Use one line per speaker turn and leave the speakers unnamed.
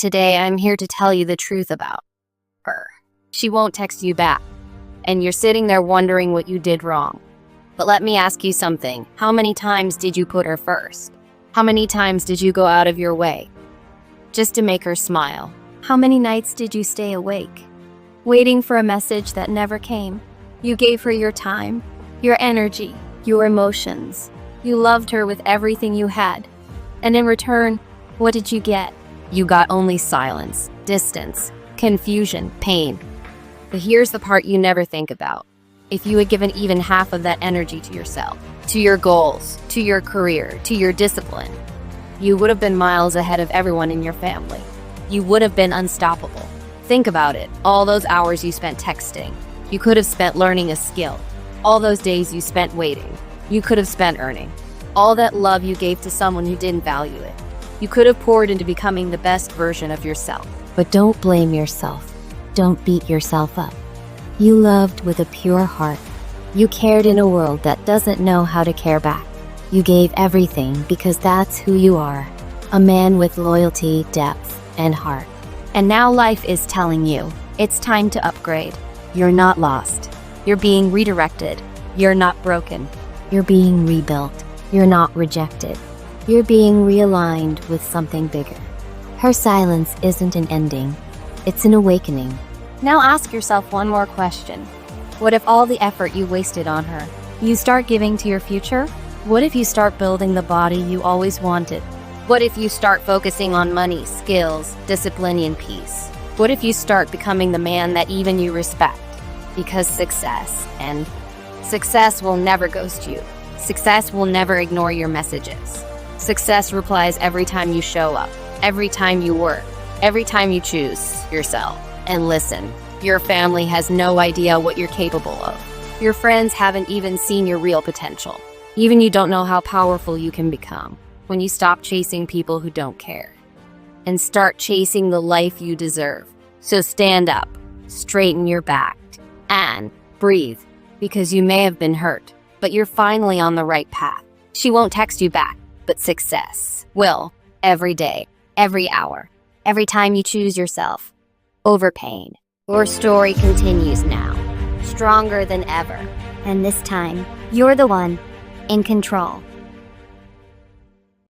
today I'm here to tell you the truth about her. She won't text you back, and you're sitting there wondering what you did wrong. But let me ask you something. How many times did you put her first? How many times did you go out of your way just to make her smile? How many nights did you stay awake, waiting for a message that never came? You gave her your time, your energy, your emotions. You loved her with everything you had. And in return, what did you get? You got only silence, distance, confusion, pain. But here's the part you never think about. If you had given even half of that energy to yourself, to your goals, to your career, to your discipline, you would have been miles ahead of everyone in your family. You would have been unstoppable. Think about it. All those hours you spent texting, you could have spent learning a skill. All those days you spent waiting, you could have spent earning. All that love you gave to someone who didn't value it, you could have poured into becoming the best version of yourself.
But don't blame yourself. Don't beat yourself up. You loved with a pure heart. You cared in a world that doesn't know how to care back. You gave everything because that's who you are. A man with loyalty, depth, and heart.
And now life is telling you, it's time to upgrade. You're not lost. You're being redirected. You're not broken.
You're being rebuilt. You're not rejected. You're being realigned with something bigger. Her silence isn't an ending. It's an awakening.
Now ask yourself one more question. What if all the effort you wasted on her, you start giving to your future? What if you start building the body you always wanted? What if you start focusing on money, skills, discipline, and peace? What if you start becoming the man that even you respect? Because success will never ghost you. Success will never ignore your messages. Success replies every time you show up, every time you work, every time you choose yourself. And listen, your family has no idea what you're capable of. Your friends haven't even seen your real potential. Even you don't know how powerful you can become when you stop chasing people who don't care and start chasing the life you deserve. So stand up, straighten your back, and breathe, because you may have been hurt, but you're finally on the right path. She won't text you back, but success will, every day, every hour, every time you choose yourself over pain. Your story continues now, stronger than ever.
And this time, you're the one in control.